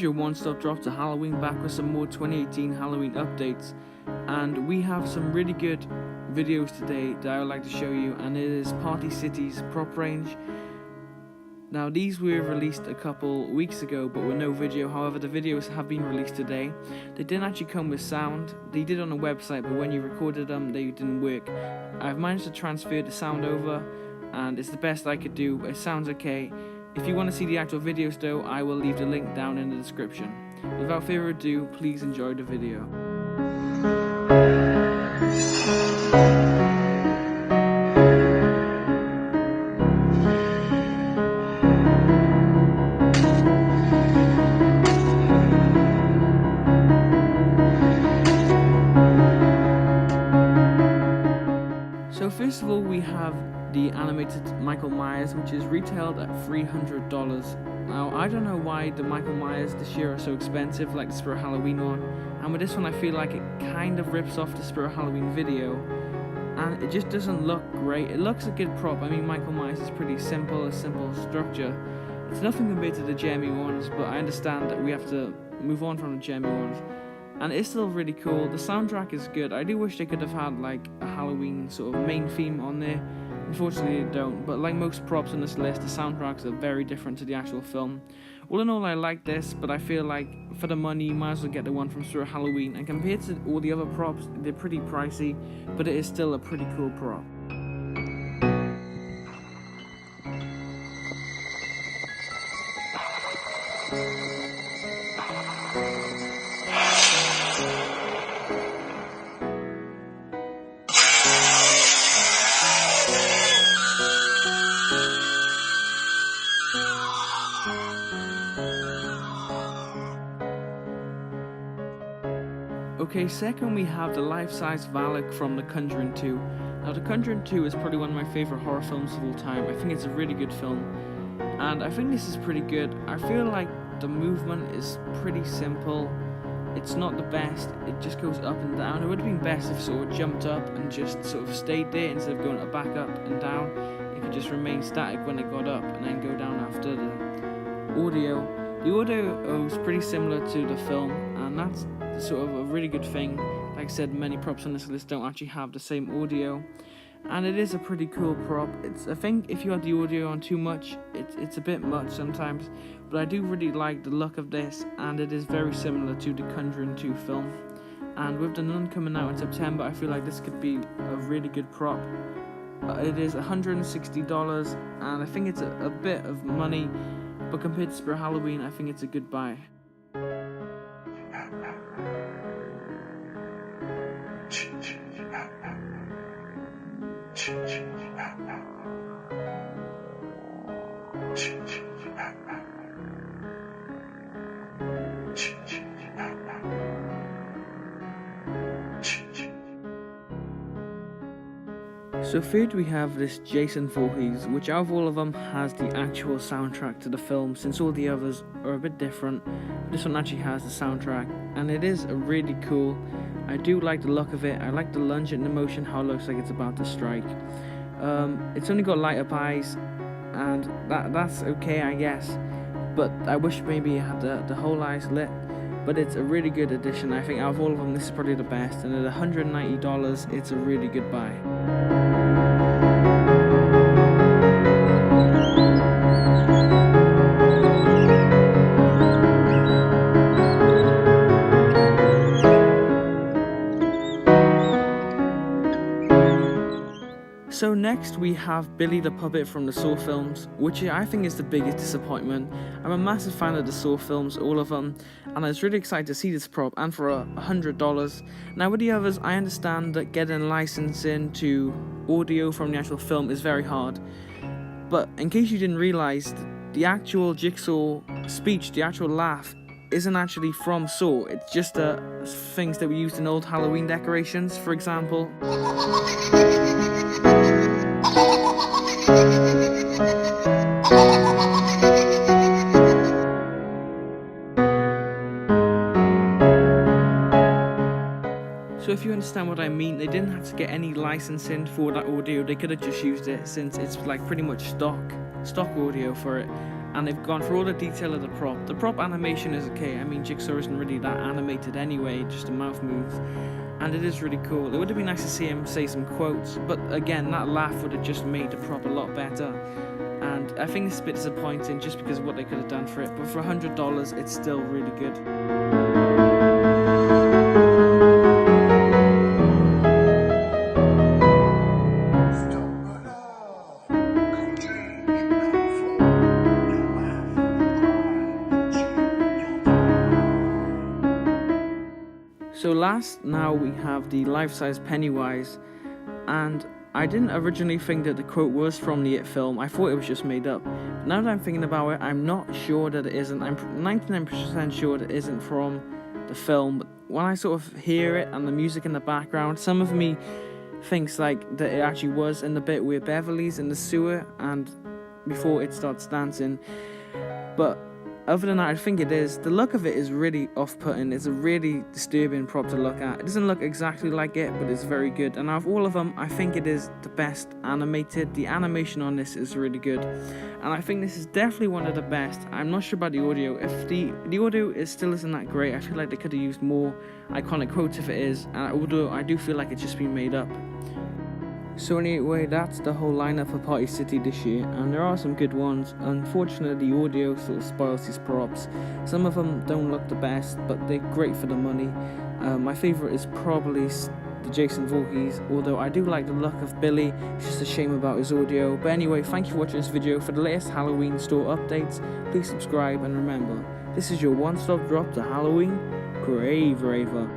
your one-stop drop to Halloween, back with some more 2018 Halloween updates, and we have some really good videos today that I would like to show you, and it is Party City's prop range. Now these were released a couple weeks ago but with no video. However, the videos have been released today. They didn't actually come with sound. They did on the website, but when you recorded them they didn't work. I've managed to transfer the sound over and it's the best I could do. It sounds okay. If you want to see the actual videos though, I will leave the link down in the description. Without further ado, please enjoy the video. So first of all, we have the animated Michael Myers, which is retailed at $300. Now I don't know why the Michael Myers this year are so expensive, like the Spirit Halloween one, and with this one I feel like it kind of rips off the Spirit Halloween video, and it just doesn't look great. It looks a good prop. I mean, Michael Myers is pretty simple, a simple structure. It's nothing compared to the Jeremy ones, but I understand that we have to move on from the Jeremy ones. And it's still really cool. The soundtrack is good. I do wish they could have had like a Halloween sort of main theme on there. Unfortunately they don't, but like most props on this list, the soundtracks are very different to the actual film. All in all, I like this, but I feel like for the money you might as well get the one from Spirit Halloween, and compared to all the other props, they're pretty pricey, but it is still a pretty cool prop. Okay, second we have the Lifesize Valak from The Conjuring 2. Now The Conjuring 2 is probably one of my favourite horror films of all time. I think it's a really good film, and I think this is pretty good. I feel like the movement is pretty simple. It's not the best, it just goes up and down. It would have been best if it sort of jumped up and just sort of stayed there instead of going back up and down. It could just remain static when it got up and then go down after. The audio is pretty similar to the film, and that's sort of a really good thing. Like I said, many props on this list don't actually have the same audio, and it is a pretty cool prop. I think if you have the audio on too much, it's a bit much sometimes, but I do really like the look of this, and it is very similar to the Conjuring 2 film. And with The Nun coming out in September, I feel like this could be a really good prop. It is $160, and I think it's a bit of money, but compared to Spirit Halloween, I think it's a good buy. So third we have this Jason Voorhees, which out of all of them has the actual soundtrack to the film, since all the others are a bit different. This one actually has the soundtrack, and it is a really cool. I do like the look of it. I like the lunge and the motion, how it looks like it's about to strike. It's only got light up eyes, and that's okay, I guess, but I wish maybe it had the whole eyes lit. But it's a really good addition. I think out of all of them, this is probably the best, and at $190, it's a really good buy. So next we have Billy the Puppet from the Saw films, which I think is the biggest disappointment. I'm a massive fan of the Saw films, all of them, and I was really excited to see this prop, and for $100. Now with the others, I understand that getting licensing to audio from the actual film is very hard, but in case you didn't realise, the actual Jigsaw speech, the actual laugh, isn't actually from Saw. It's just things that we used in old Halloween decorations, for example. So if you understand what I mean, they didn't have to get any licensing for that audio. They could have just used it, since it's like pretty much stock audio for it. and they've gone for all the detail of the prop. The prop animation is okay. I mean, Jigsaw isn't really that animated anyway, just a mouth moves, and it is really cool. It would have been nice to see him say some quotes, but again, that laugh would have just made the prop a lot better. And I think it's a bit disappointing just because of what they could have done for it, but for $100, it's still really good. So last, now we have the life-size Pennywise, and I didn't originally think that the quote was from the It film. I thought it was just made up. But now that I'm thinking about it, I'm not sure that it isn't. I'm 99% sure that it isn't from the film, but when I sort of hear it and the music in the background, some of me thinks like that it actually was in the bit where Beverly's in the sewer and before it starts dancing. But other than that, I think it is. The look of it is really off-putting. It's a really disturbing prop to look at. It doesn't look exactly like it, but it's very good. And out of all of them, I think it is the best animated. The animation on this is really good. And I think this is definitely one of the best. I'm not sure about the audio. If the audio still isn't that great, I feel like they could have used more iconic quotes if it is. And although I do feel like it's just been made up. So anyway, that's the whole lineup for Party City this year, and there are some good ones. Unfortunately, the audio sort of spoils these props. Some of them don't look the best, but they're great for the money. My favourite is probably the Jason Voorhees, although I do like the look of Billy. It's just a shame about his audio. But anyway, thank you for watching this video. For the latest Halloween store updates, please subscribe, and remember, this is your one-stop drop to Halloween Grave Raver.